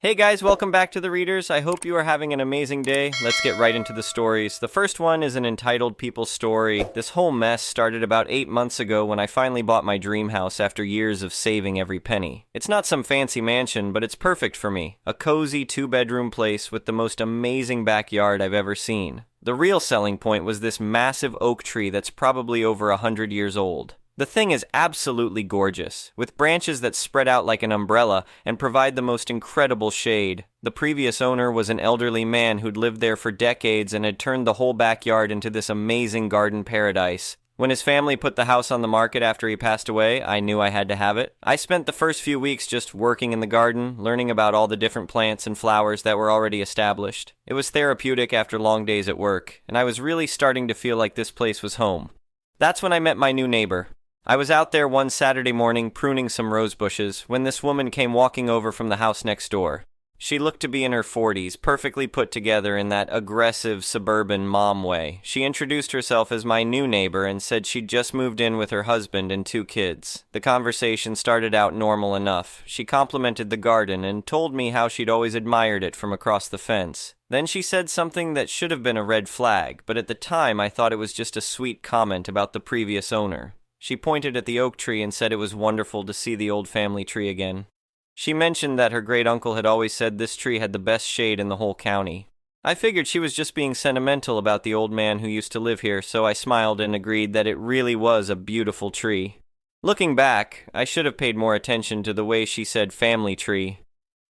Hey guys, welcome back to the Readers. I hope you are having an amazing day. Let's get right into the stories. The first one is an entitled people story. This whole mess started about 8 months ago when I finally bought my dream house after years of saving every penny. It's not some fancy mansion, but it's perfect for me. A cozy 2-bedroom place with the most amazing backyard I've ever seen. The real selling point was this massive oak tree that's probably over 100 years old. The thing is absolutely gorgeous, with branches that spread out like an umbrella and provide the most incredible shade. The previous owner was an elderly man who'd lived there for decades and had turned the whole backyard into this amazing garden paradise. When his family put the house on the market after he passed away, I knew I had to have it. I spent the first few weeks just working in the garden, learning about all the different plants and flowers that were already established. It was therapeutic after long days at work, and I was really starting to feel like this place was home. That's when I met my new neighbor. I was out there one Saturday morning pruning some rose bushes when this woman came walking over from the house next door. She looked to be in her 40s, perfectly put together in that aggressive suburban mom way. She introduced herself as my new neighbor and said she'd just moved in with her husband and 2 kids. The conversation started out normal enough. She complimented the garden and told me how she'd always admired it from across the fence. Then she said something that should have been a red flag, but at the time I thought it was just a sweet comment about the previous owner. She pointed at the oak tree and said it was wonderful to see the old family tree again. She mentioned that her great-uncle had always said this tree had the best shade in the whole county. I figured she was just being sentimental about the old man who used to live here, so I smiled and agreed that it really was a beautiful tree. Looking back, I should have paid more attention to the way she said family tree.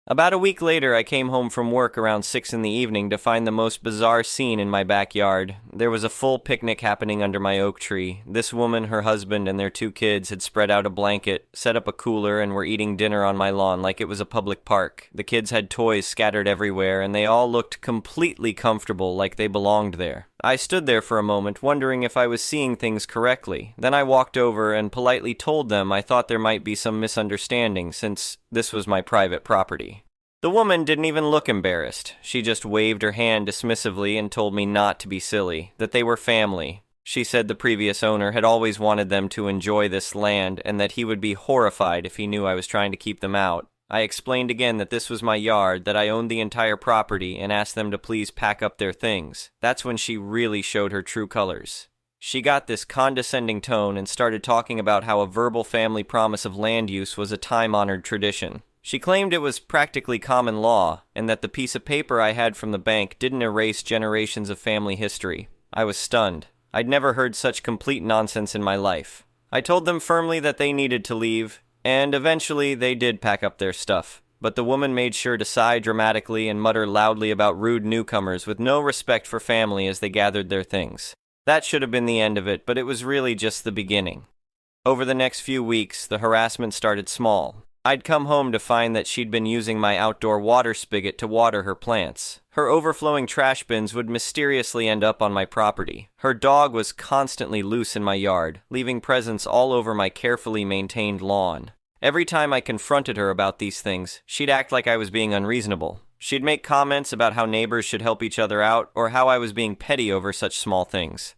About a week later, I came home from work around 6 in the evening to find the most bizarre scene in my backyard. There was a full picnic happening under my oak tree. This woman, her husband, and their 2 kids had spread out a blanket, set up a cooler, and were eating dinner on my lawn like it was a public park. The kids had toys scattered everywhere, and they all looked completely comfortable, like they belonged there. I stood there for a moment, wondering if I was seeing things correctly. Then I walked over and politely told them I thought there might be some misunderstanding, since this was my private property. The woman didn't even look embarrassed. She just waved her hand dismissively and told me not to be silly, that they were family. She said the previous owner had always wanted them to enjoy this land and that he would be horrified if he knew I was trying to keep them out. I explained again that this was my yard, that I owned the entire property, and asked them to please pack up their things. That's when she really showed her true colors. She got this condescending tone and started talking about how a verbal family promise of land use was a time-honored tradition. She claimed it was practically common law, and that the piece of paper I had from the bank didn't erase generations of family history. I was stunned. I'd never heard such complete nonsense in my life. I told them firmly that they needed to leave, and eventually they did pack up their stuff. But the woman made sure to sigh dramatically and mutter loudly about rude newcomers with no respect for family as they gathered their things. That should have been the end of it, but it was really just the beginning. Over the next few weeks, the harassment started small. I'd come home to find that she'd been using my outdoor water spigot to water her plants. Her overflowing trash bins would mysteriously end up on my property. Her dog was constantly loose in my yard, leaving presents all over my carefully maintained lawn. Every time I confronted her about these things, she'd act like I was being unreasonable. She'd make comments about how neighbors should help each other out, or how I was being petty over such small things.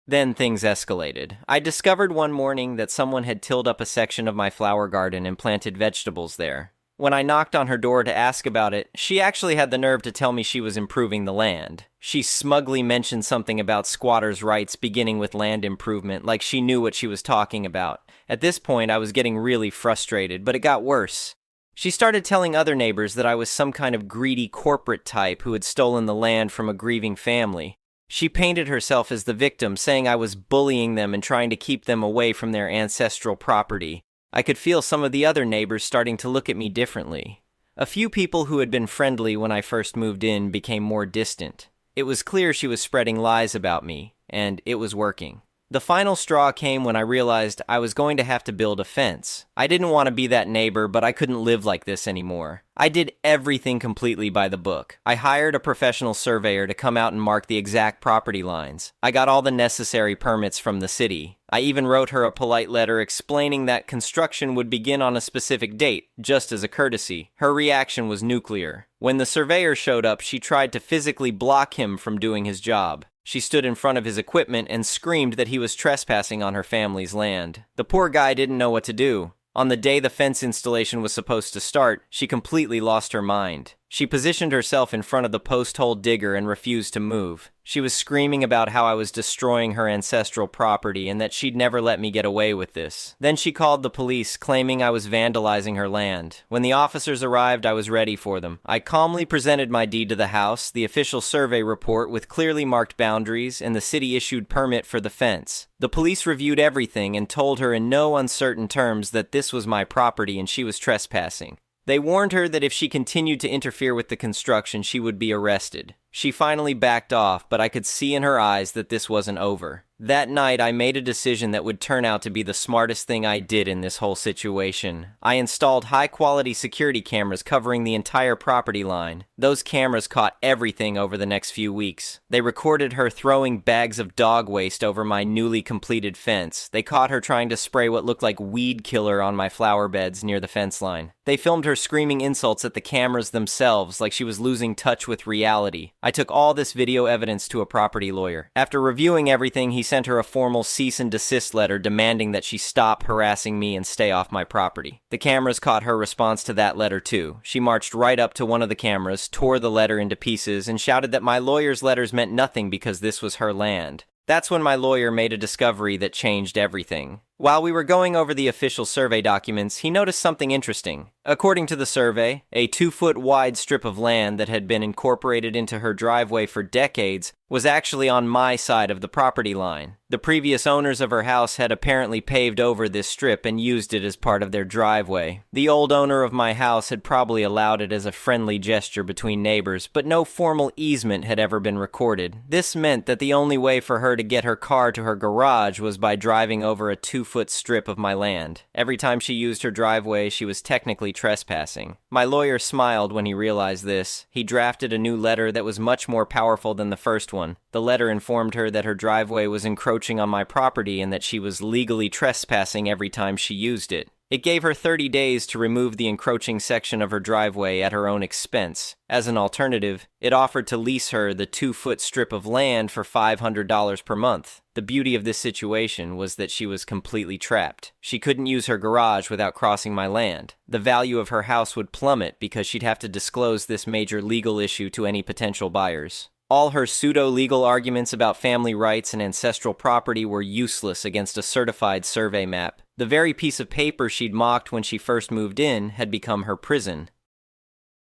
Then things escalated. I discovered one morning that someone had tilled up a section of my flower garden and planted vegetables there. When I knocked on her door to ask about it, she actually had the nerve to tell me she was improving the land. She smugly mentioned something about squatters' rights beginning with land improvement, like she knew what she was talking about. At this point, I was getting really frustrated, but it got worse. She started telling other neighbors that I was some kind of greedy corporate type who had stolen the land from a grieving family. She painted herself as the victim, saying I was bullying them and trying to keep them away from their ancestral property. I could feel some of the other neighbors starting to look at me differently. A few people who had been friendly when I first moved in became more distant. It was clear she was spreading lies about me, and it was working. The final straw came when I realized I was going to have to build a fence. I didn't want to be that neighbor, but I couldn't live like this anymore. I did everything completely by the book. I hired a professional surveyor to come out and mark the exact property lines. I got all the necessary permits from the city. I even wrote her a polite letter explaining that construction would begin on a specific date, just as a courtesy. Her reaction was nuclear. When the surveyor showed up, she tried to physically block him from doing his job. She stood in front of his equipment and screamed that he was trespassing on her family's land. The poor guy didn't know what to do. On the day the fence installation was supposed to start, she completely lost her mind. She positioned herself in front of the post hole digger and refused to move. She was screaming about how I was destroying her ancestral property and that she'd never let me get away with this. Then she called the police, claiming I was vandalizing her land. When the officers arrived, I was ready for them. I calmly presented my deed to the house, the official survey report with clearly marked boundaries, and the city-issued permit for the fence. The police reviewed everything and told her in no uncertain terms that this was my property and she was trespassing. They warned her that if she continued to interfere with the construction, she would be arrested. She finally backed off, but I could see in her eyes that this wasn't over. That night, I made a decision that would turn out to be the smartest thing I did in this whole situation. I installed high-quality security cameras covering the entire property line. Those cameras caught everything over the next few weeks. They recorded her throwing bags of dog waste over my newly completed fence. They caught her trying to spray what looked like weed killer on my flower beds near the fence line. They filmed her screaming insults at the cameras themselves like she was losing touch with reality. I took all this video evidence to a property lawyer. After reviewing everything, he sent her a formal cease and desist letter demanding that she stop harassing me and stay off my property. The cameras caught her response to that letter too. She marched right up to one of the cameras, tore the letter into pieces, and shouted that my lawyer's letters meant nothing because this was her land. That's when my lawyer made a discovery that changed everything. While we were going over the official survey documents, he noticed something interesting. According to the survey, a 2-foot wide strip of land that had been incorporated into her driveway for decades was actually on my side of the property line. The previous owners of her house had apparently paved over this strip and used it as part of their driveway. The old owner of my house had probably allowed it as a friendly gesture between neighbors, but no formal easement had ever been recorded. This meant that the only way for her to get her car to her garage was by driving over a 2-foot strip of my land. Every time she used her driveway, she was technically trespassing. My lawyer smiled when he realized this. He drafted a new letter that was much more powerful than the first one. The letter informed her that her driveway was encroaching on my property and that she was legally trespassing every time she used it. It gave her 30 days to remove the encroaching section of her driveway at her own expense. As an alternative, it offered to lease her the 2-foot strip of land for $500 per month. The beauty of this situation was that she was completely trapped. She couldn't use her garage without crossing my land. The value of her house would plummet because she'd have to disclose this major legal issue to any potential buyers. All her pseudo-legal arguments about family rights and ancestral property were useless against a certified survey map. The very piece of paper she'd mocked when she first moved in had become her prison.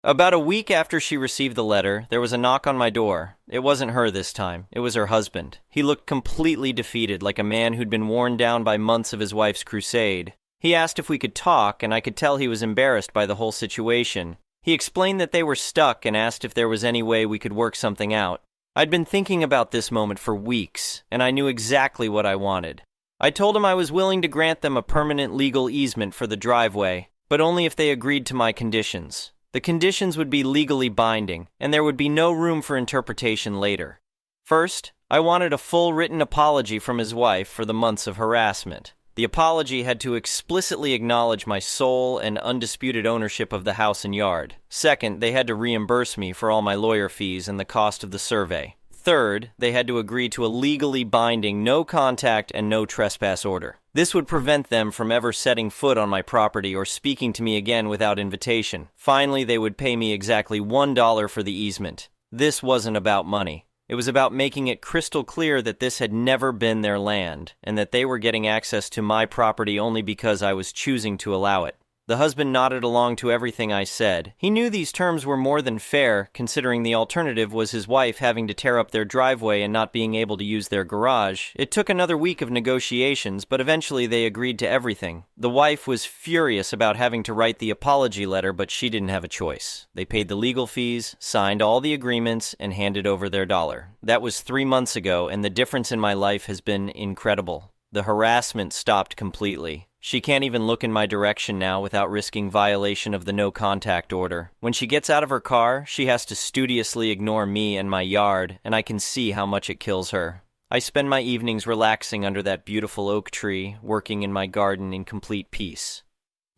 About a week after she received the letter, there was a knock on my door. It wasn't her this time. It was her husband. He looked completely defeated, like a man who'd been worn down by months of his wife's crusade. He asked if we could talk, and I could tell he was embarrassed by the whole situation. He explained that they were stuck and asked if there was any way we could work something out. I'd been thinking about this moment for weeks, and I knew exactly what I wanted. I told him I was willing to grant them a permanent legal easement for the driveway, but only if they agreed to my conditions. The conditions would be legally binding, and there would be no room for interpretation later. First, I wanted a full written apology from his wife for the months of harassment. The apology had to explicitly acknowledge my sole and undisputed ownership of the house and yard. Second, they had to reimburse me for all my lawyer fees and the cost of the survey. Third, they had to agree to a legally binding no contact and no trespass order. This would prevent them from ever setting foot on my property or speaking to me again without invitation. Finally, they would pay me exactly $1 for the easement. This wasn't about money. It was about making it crystal clear that this had never been their land, and that they were getting access to my property only because I was choosing to allow it. The husband nodded along to everything I said. He knew these terms were more than fair, considering the alternative was his wife having to tear up their driveway and not being able to use their garage. It took another week of negotiations, but eventually they agreed to everything. The wife was furious about having to write the apology letter, but she didn't have a choice. They paid the legal fees, signed all the agreements, and handed over their dollar. That was 3 months ago, and the difference in my life has been incredible. The harassment stopped completely. She can't even look in my direction now without risking violation of the no contact order. When she gets out of her car, she has to studiously ignore me and my yard, and I can see how much it kills her. I spend my evenings relaxing under that beautiful oak tree, working in my garden in complete peace.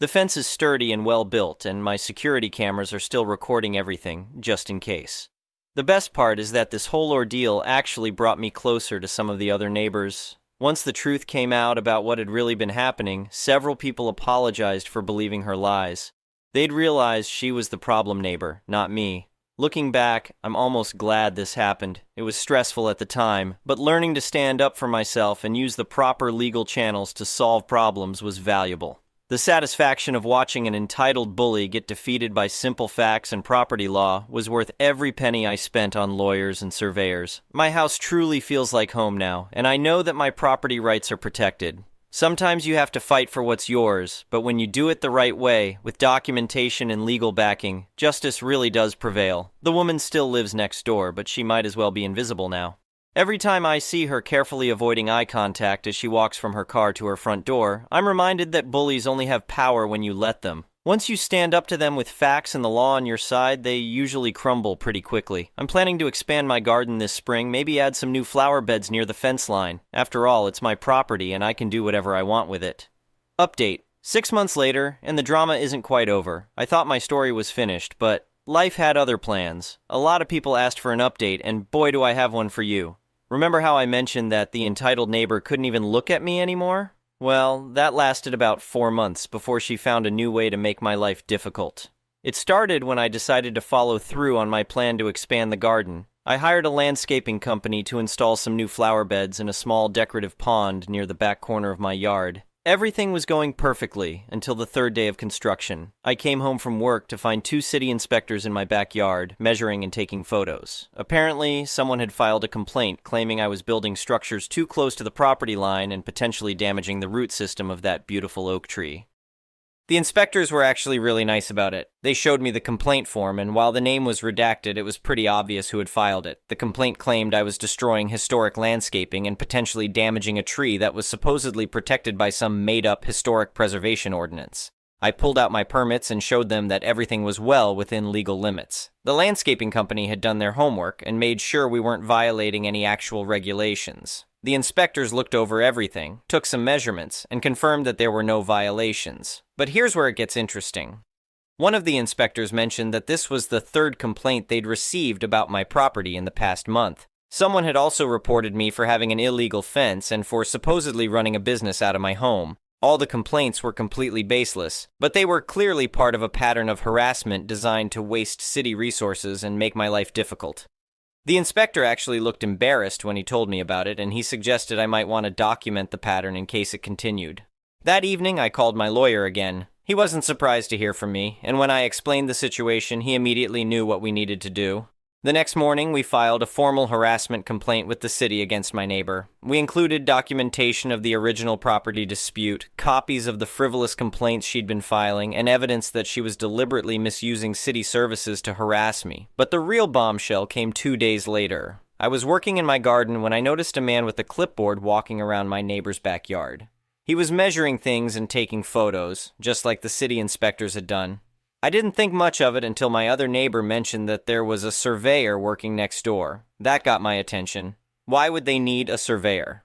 The fence is sturdy and well built, and my security cameras are still recording everything, just in case. The best part is that this whole ordeal actually brought me closer to some of the other neighbors. Once the truth came out about what had really been happening, several people apologized for believing her lies. They'd realized she was the problem neighbor, not me. Looking back, I'm almost glad this happened. It was stressful at the time, but learning to stand up for myself and use the proper legal channels to solve problems was valuable. The satisfaction of watching an entitled bully get defeated by simple facts and property law was worth every penny I spent on lawyers and surveyors. My house truly feels like home now, and I know that my property rights are protected. Sometimes you have to fight for what's yours, but when you do it the right way, with documentation and legal backing, justice really does prevail. The woman still lives next door, but she might as well be invisible now. Every time I see her carefully avoiding eye contact as she walks from her car to her front door, I'm reminded that bullies only have power when you let them. Once you stand up to them with facts and the law on your side, they usually crumble pretty quickly. I'm planning to expand my garden this spring, maybe add some new flower beds near the fence line. After all, it's my property and I can do whatever I want with it. Update. 6 months later, and the drama isn't quite over. I thought my story was finished, but life had other plans. A lot of people asked for an update, and boy do I have one for you. Remember how I mentioned that the entitled neighbor couldn't even look at me anymore? Well, that lasted about 4 months before she found a new way to make my life difficult. It started when I decided to follow through on my plan to expand the garden. I hired a landscaping company to install some new flower beds and a small decorative pond near the back corner of my yard. Everything was going perfectly until the 3rd day of construction. I came home from work to find 2 city inspectors in my backyard, measuring and taking photos. Apparently, someone had filed a complaint claiming I was building structures too close to the property line and potentially damaging the root system of that beautiful oak tree. The inspectors were actually really nice about it. They showed me the complaint form, and while the name was redacted, it was pretty obvious who had filed it. The complaint claimed I was destroying historic landscaping and potentially damaging a tree that was supposedly protected by some made-up historic preservation ordinance. I pulled out my permits and showed them that everything was well within legal limits. The landscaping company had done their homework and made sure we weren't violating any actual regulations. The inspectors looked over everything, took some measurements, and confirmed that there were no violations. But here's where it gets interesting. One of the inspectors mentioned that this was the 3rd complaint they'd received about my property in the past month. Someone had also reported me for having an illegal fence and for supposedly running a business out of my home. All the complaints were completely baseless, but they were clearly part of a pattern of harassment designed to waste city resources and make my life difficult. The inspector actually looked embarrassed when he told me about it, and he suggested I might want to document the pattern in case it continued. That evening, I called my lawyer again. He wasn't surprised to hear from me, and when I explained the situation, he immediately knew what we needed to do. The next morning, we filed a formal harassment complaint with the city against my neighbor. We included documentation of the original property dispute, copies of the frivolous complaints she'd been filing, and evidence that she was deliberately misusing city services to harass me. But the real bombshell came 2 days later. I was working in my garden when I noticed a man with a clipboard walking around my neighbor's backyard. He was measuring things and taking photos, just like the city inspectors had done. I didn't think much of it until my other neighbor mentioned that there was a surveyor working next door. That got my attention. Why would they need a surveyor?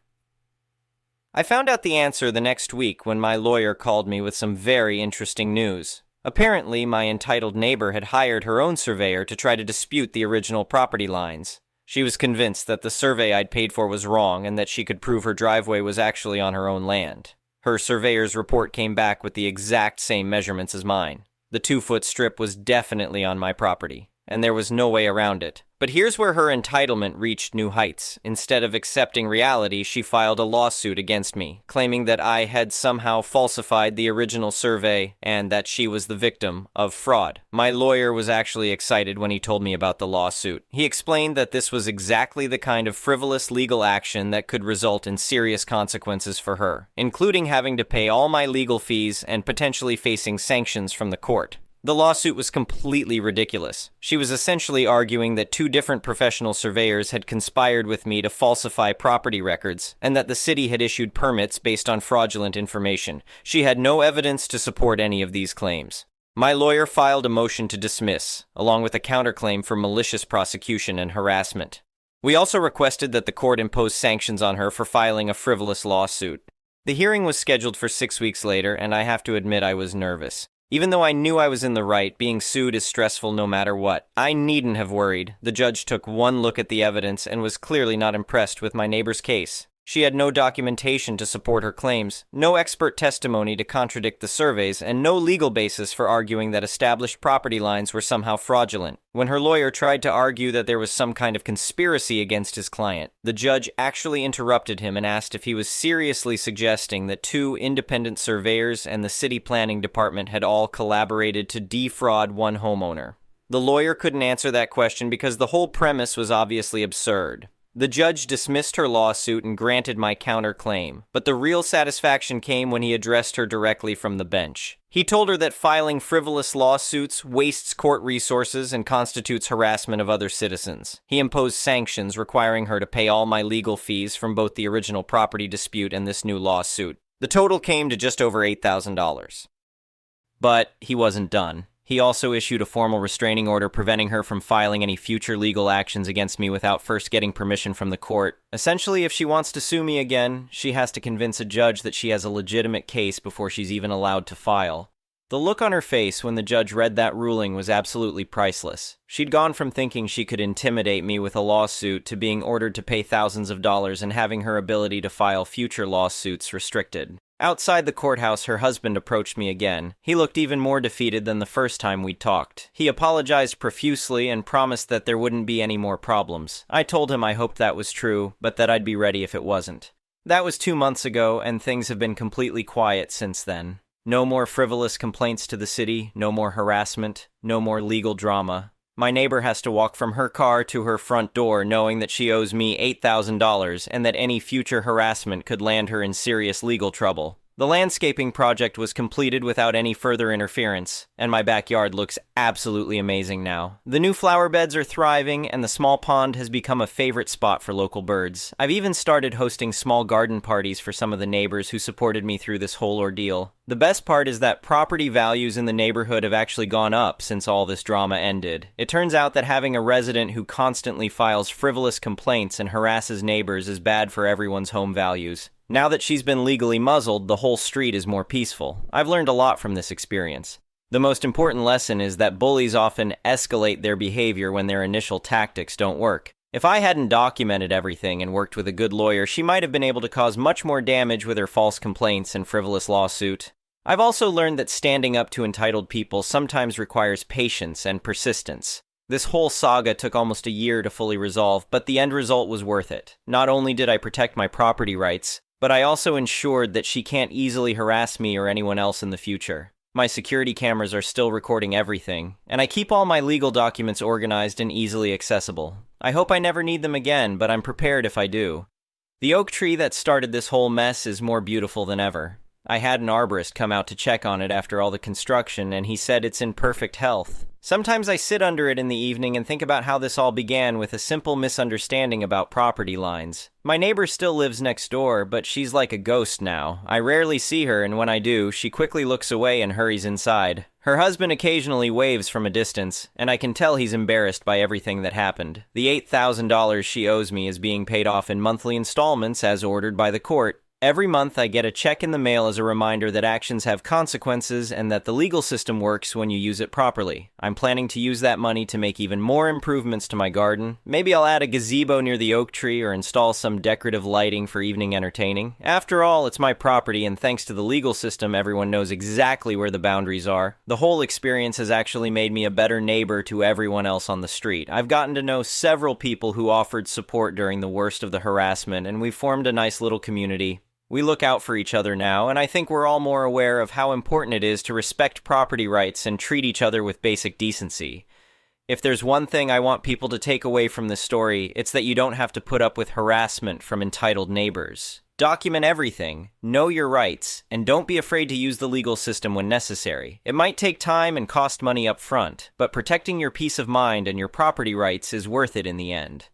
I found out the answer the next week when my lawyer called me with some very interesting news. Apparently, my entitled neighbor had hired her own surveyor to try to dispute the original property lines. She was convinced that the survey I'd paid for was wrong and that she could prove her driveway was actually on her own land. Her surveyor's report came back with the exact same measurements as mine. The 2-foot strip was definitely on my property, and there was no way around it. But here's where her entitlement reached new heights. Instead of accepting reality, she filed a lawsuit against me, claiming that I had somehow falsified the original survey and that she was the victim of fraud. My lawyer was actually excited when he told me about the lawsuit. He explained that this was exactly the kind of frivolous legal action that could result in serious consequences for her, including having to pay all my legal fees and potentially facing sanctions from the court. The lawsuit was completely ridiculous. She was essentially arguing that 2 different professional surveyors had conspired with me to falsify property records, and that the city had issued permits based on fraudulent information. She had no evidence to support any of these claims. My lawyer filed a motion to dismiss, along with a counterclaim for malicious prosecution and harassment. We also requested that the court impose sanctions on her for filing a frivolous lawsuit. The hearing was scheduled for 6 weeks later, and I have to admit I was nervous. Even though I knew I was in the right, being sued is stressful no matter what. I needn't have worried. The judge took one look at the evidence and was clearly not impressed with my neighbor's case. She had no documentation to support her claims, no expert testimony to contradict the surveys, and no legal basis for arguing that established property lines were somehow fraudulent. When her lawyer tried to argue that there was some kind of conspiracy against his client, the judge actually interrupted him and asked if he was seriously suggesting that 2 independent surveyors and the city planning department had all collaborated to defraud one homeowner. The lawyer couldn't answer that question because the whole premise was obviously absurd. The judge dismissed her lawsuit and granted my counterclaim, but the real satisfaction came when he addressed her directly from the bench. He told her that filing frivolous lawsuits wastes court resources and constitutes harassment of other citizens. He imposed sanctions requiring her to pay all my legal fees from both the original property dispute and this new lawsuit. The total came to just over $8,000. But he wasn't done. He also issued a formal restraining order preventing her from filing any future legal actions against me without first getting permission from the court. Essentially, if she wants to sue me again, she has to convince a judge that she has a legitimate case before she's even allowed to file. The look on her face when the judge read that ruling was absolutely priceless. She'd gone from thinking she could intimidate me with a lawsuit to being ordered to pay thousands of dollars and having her ability to file future lawsuits restricted. Outside the courthouse, her husband approached me again. He looked even more defeated than the first time we talked. He apologized profusely and promised that there wouldn't be any more problems. I told him I hoped that was true, but that I'd be ready if it wasn't. That was 2 months ago, and things have been completely quiet since then. No more frivolous complaints to the city, no more harassment, no more legal drama. My neighbor has to walk from her car to her front door knowing that she owes me $8,000 and that any future harassment could land her in serious legal trouble. The landscaping project was completed without any further interference, and my backyard looks absolutely amazing now. The new flower beds are thriving, and the small pond has become a favorite spot for local birds. I've even started hosting small garden parties for some of the neighbors who supported me through this whole ordeal. The best part is that property values in the neighborhood have actually gone up since all this drama ended. It turns out that having a resident who constantly files frivolous complaints and harasses neighbors is bad for everyone's home values. Now that she's been legally muzzled, the whole street is more peaceful. I've learned a lot from this experience. The most important lesson is that bullies often escalate their behavior when their initial tactics don't work. If I hadn't documented everything and worked with a good lawyer, she might have been able to cause much more damage with her false complaints and frivolous lawsuit. I've also learned that standing up to entitled people sometimes requires patience and persistence. This whole saga took almost a year to fully resolve, but the end result was worth it. Not only did I protect my property rights, but I also ensured that she can't easily harass me or anyone else in the future. My security cameras are still recording everything, and I keep all my legal documents organized and easily accessible. I hope I never need them again, but I'm prepared if I do. The oak tree that started this whole mess is more beautiful than ever. I had an arborist come out to check on it after all the construction, and he said it's in perfect health. Sometimes I sit under it in the evening and think about how this all began with a simple misunderstanding about property lines. My neighbor still lives next door, but she's like a ghost now. I rarely see her, and when I do, she quickly looks away and hurries inside. Her husband occasionally waves from a distance, and I can tell he's embarrassed by everything that happened. The $8,000 she owes me is being paid off in monthly installments as ordered by the court. Every month I get a check in the mail as a reminder that actions have consequences and that the legal system works when you use it properly. I'm planning to use that money to make even more improvements to my garden. Maybe I'll add a gazebo near the oak tree or install some decorative lighting for evening entertaining. After all, it's my property, and thanks to the legal system, everyone knows exactly where the boundaries are. The whole experience has actually made me a better neighbor to everyone else on the street. I've gotten to know several people who offered support during the worst of the harassment, and we've formed a nice little community. We look out for each other now, and I think we're all more aware of how important it is to respect property rights and treat each other with basic decency. If there's one thing I want people to take away from this story, it's that you don't have to put up with harassment from entitled neighbors. Document everything, know your rights, and don't be afraid to use the legal system when necessary. It might take time and cost money up front, but protecting your peace of mind and your property rights is worth it in the end.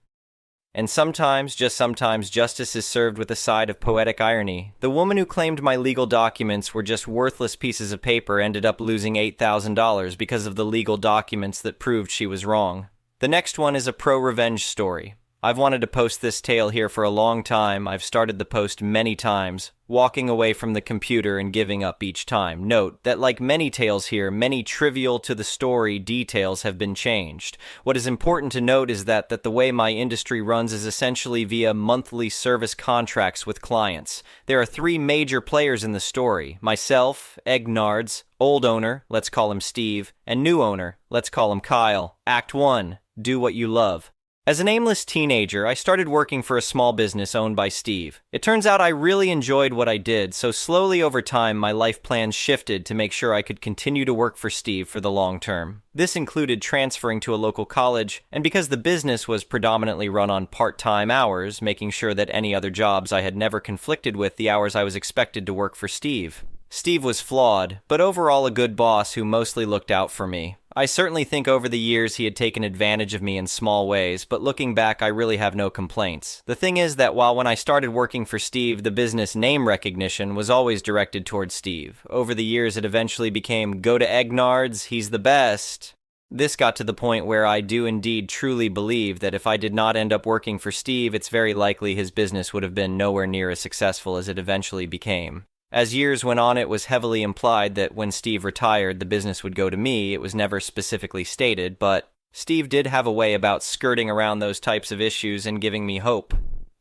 And sometimes, just sometimes, justice is served with a side of poetic irony. The woman who claimed my legal documents were just worthless pieces of paper ended up losing $8,000 because of the legal documents that proved she was wrong. The next one is a pro-revenge story. I've wanted to post this tale here for a long time. I've started the post many times. walking away from the computer and giving up each time. Note that like many tales here, many trivial to the story details have been changed. What is important to note is that the way my industry runs is essentially via monthly service contracts with clients. There are three major players in the story: myself, Egnards, old owner, let's call him Steve, and new owner, let's call him Kyle. Act 1. Do what you love. As an aimless teenager, I started working for a small business owned by Steve. It turns out I really enjoyed what I did, so slowly over time my life plans shifted to make sure I could continue to work for Steve for the long term. This included transferring to a local college, and because the business was predominantly run on part-time hours, making sure that any other jobs I had never conflicted with the hours I was expected to work for Steve. Steve was flawed, but overall a good boss who mostly looked out for me. I certainly think over the years he had taken advantage of me in small ways, but looking back I really have no complaints. The thing is that while when I started working for Steve, the business name recognition was always directed towards Steve. Over the years it eventually became, "Go to Egnards, he's the best." This got to the point where I do indeed truly believe that if I did not end up working for Steve, it's very likely his business would have been nowhere near as successful as it eventually became. As years went on, it was heavily implied that when Steve retired, the business would go to me. It was never specifically stated, but Steve did have a way about skirting around those types of issues and giving me hope.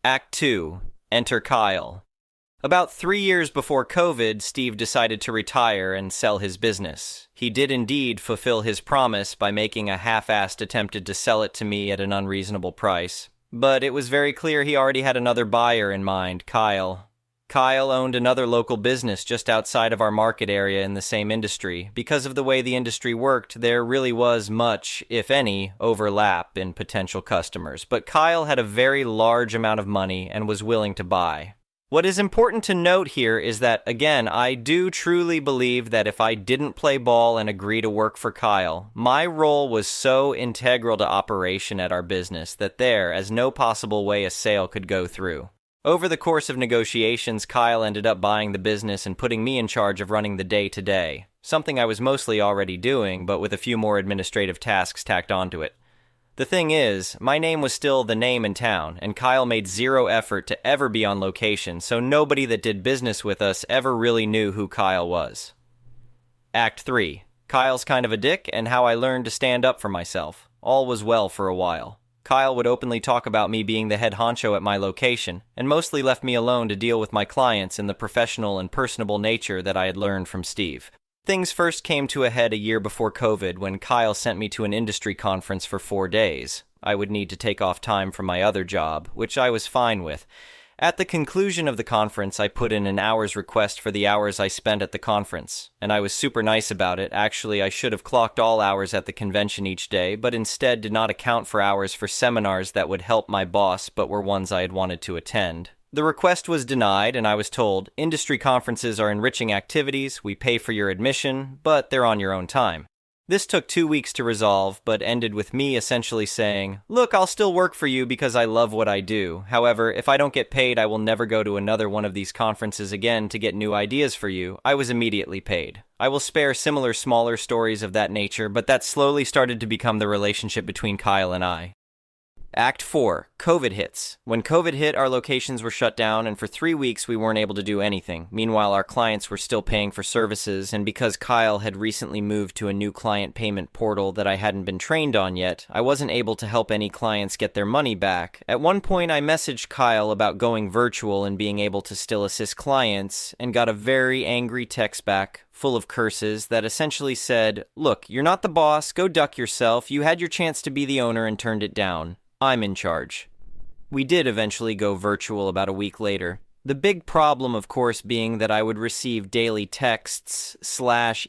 Act 2. Enter Kyle. About 3 years before COVID, Steve decided to retire and sell his business. He did indeed fulfill his promise by making a half-assed attempt to sell it to me at an unreasonable price. But it was very clear he already had another buyer in mind, Kyle. Kyle owned another local business just outside of our market area in the same industry. Because of the way the industry worked, there really was much, if any, overlap in potential customers. But Kyle had a very large amount of money and was willing to buy. What is important to note here is that, again, I do truly believe that if I didn't play ball and agree to work for Kyle, my role was so integral to operation at our business that there, as no possible way a sale could go through. Over the course of negotiations, Kyle ended up buying the business and putting me in charge of running the day-to-day, something I was mostly already doing, but with a few more administrative tasks tacked onto it. The thing is, my name was still the name in town, and Kyle made zero effort to ever be on location, so nobody that did business with us ever really knew who Kyle was. Act 3. Kyle's kind of a dick, and how I learned to stand up for myself. All was well for a while. Kyle would openly talk about me being the head honcho at my location, and mostly left me alone to deal with my clients in the professional and personable nature that I had learned from Steve. Things first came to a head a year before COVID when Kyle sent me to an industry conference for 4 days. I would need to take off time from my other job, which I was fine with. At the conclusion of the conference, I put in an hour's request for the hours I spent at the conference, and I was super nice about it. Actually, I should have clocked all hours at the convention each day, but instead did not account for hours for seminars that would help my boss but were ones I had wanted to attend. The request was denied, and I was told, industry conferences are enriching activities, we pay for your admission, but they're on your own time. This took 2 weeks to resolve, but ended with me essentially saying, "Look, I'll still work for you because I love what I do. However, if I don't get paid, I will never go to another one of these conferences again to get new ideas for you." I was immediately paid. I will spare similar smaller stories of that nature, but that slowly started to become the relationship between Kyle and I. Act 4. COVID hits. When COVID hit, our locations were shut down, and for 3 weeks we weren't able to do anything. Meanwhile, our clients were still paying for services, and because Kyle had recently moved to a new client payment portal that I hadn't been trained on yet, I wasn't able to help any clients get their money back. At one point, I messaged Kyle about going virtual and being able to still assist clients, and got a very angry text back, full of curses, that essentially said, "Look, you're not the boss, go duck yourself, you had your chance to be the owner and turned it down. I'm in charge." We did eventually go virtual about a week later. The big problem, of course, being that I would receive daily texts /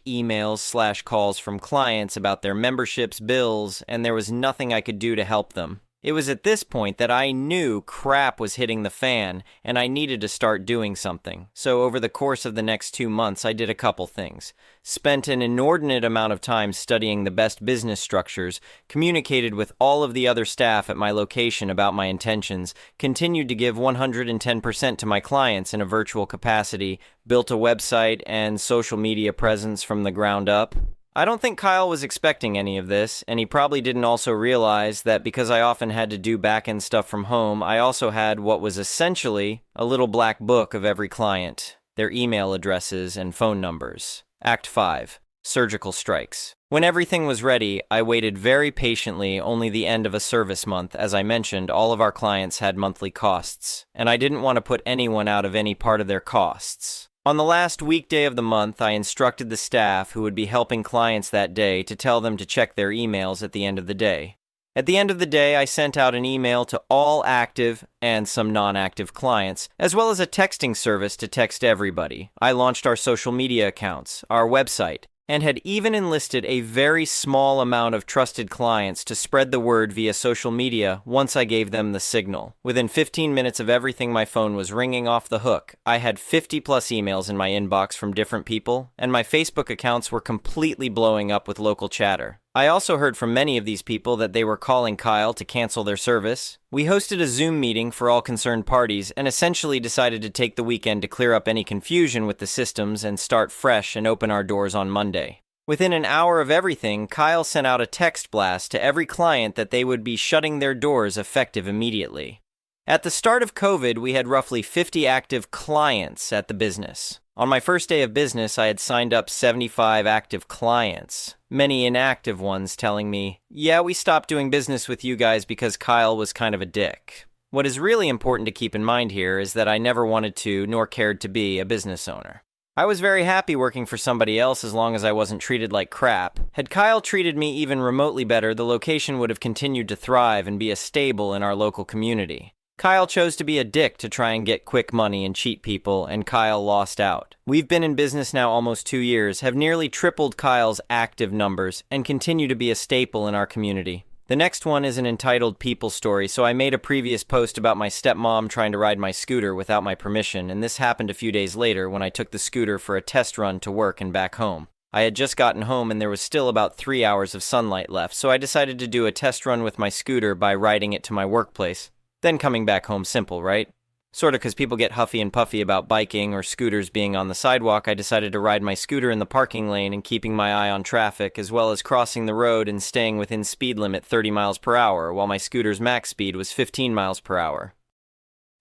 emails / calls from clients about their memberships, bills, and there was nothing I could do to help them. It was at this point that I knew crap was hitting the fan, and I needed to start doing something. So over the course of the next 2 months, I did a couple things. Spent an inordinate amount of time studying the best business structures, communicated with all of the other staff at my location about my intentions, continued to give 110% to my clients in a virtual capacity, built a website and social media presence from the ground up. I don't think Kyle was expecting any of this, and he probably didn't also realize that because I often had to do back-end stuff from home, I also had what was essentially a little black book of every client, their email addresses and phone numbers. Act 5. Surgical strikes. When everything was ready, I waited very patiently only the end of a service month. As I mentioned, all of our clients had monthly costs, and I didn't want to put anyone out of any part of their costs. On the last weekday of the month, I instructed the staff who would be helping clients that day to tell them to check their emails at the end of the day. At the end of the day, I sent out an email to all active and some non-active clients, as well as a texting service to text everybody. I launched our social media accounts, our website, and had even enlisted a very small amount of trusted clients to spread the word via social media once I gave them the signal. Within 15 minutes of everything, my phone was ringing off the hook. I had 50 plus emails in my inbox from different people, and my Facebook accounts were completely blowing up with local chatter. I also heard from many of these people that they were calling Kyle to cancel their service. We hosted a Zoom meeting for all concerned parties and essentially decided to take the weekend to clear up any confusion with the systems and start fresh and open our doors on Monday. Within an hour of everything, Kyle sent out a text blast to every client that they would be shutting their doors effective immediately. At the start of COVID, we had roughly 50 active clients at the business. On my first day of business, I had signed up 75 active clients, many inactive ones telling me, yeah, we stopped doing business with you guys because Kyle was kind of a dick. What is really important to keep in mind here is that I never wanted to, nor cared to be, a business owner. I was very happy working for somebody else as long as I wasn't treated like crap. Had Kyle treated me even remotely better, the location would have continued to thrive and be a staple in our local community. Kyle chose to be a dick to try and get quick money and cheat people, and Kyle lost out. We've been in business now almost 2 years, have nearly tripled Kyle's active numbers, and continue to be a staple in our community. The next one is an entitled people story, so I made a previous post about my stepmom trying to ride my scooter without my permission, and this happened a few days later when I took the scooter for a test run to work and back home. I had just gotten home and there was still about 3 hours of sunlight left, so I decided to do a test run with my scooter by riding it to my workplace. Then coming back home. Simple, right? Sorta, because people get huffy and puffy about biking or scooters being on the sidewalk, I decided to ride my scooter in the parking lane and keeping my eye on traffic, as well as crossing the road and staying within speed limit 30 miles per hour, while my scooter's max speed was 15 miles per hour.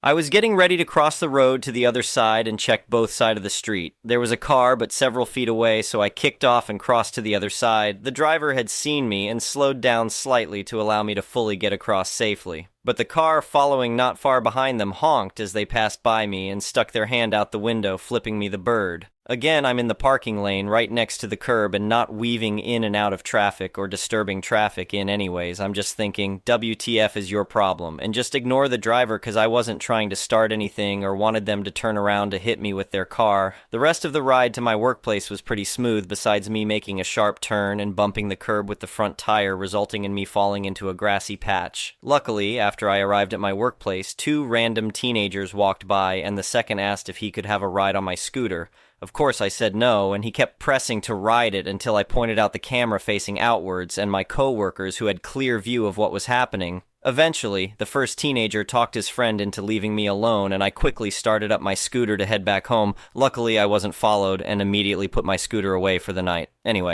I was getting ready to cross the road to the other side and check both sides of the street. There was a car but several feet away, so I kicked off and crossed to the other side. The driver had seen me and slowed down slightly to allow me to fully get across safely. But the car following not far behind them honked as they passed by me and stuck their hand out the window, flipping me the bird. Again, I'm in the parking lane right next to the curb and not weaving in and out of traffic or disturbing traffic in anyways. I'm just thinking, WTF is your problem, and just ignore the driver because I wasn't trying to start anything or wanted them to turn around to hit me with their car. The rest of the ride to my workplace was pretty smooth besides me making a sharp turn and bumping the curb with the front tire, resulting in me falling into a grassy patch. Luckily, after I arrived at my workplace, 2 random teenagers walked by and the second asked if he could have a ride on my scooter. Of course I said no, and he kept pressing to ride it until I pointed out the camera facing outwards and my co-workers who had clear view of what was happening. Eventually, the first teenager talked his friend into leaving me alone, and I quickly started up my scooter to head back home. Luckily, I wasn't followed and immediately put my scooter away for the night. Anyway.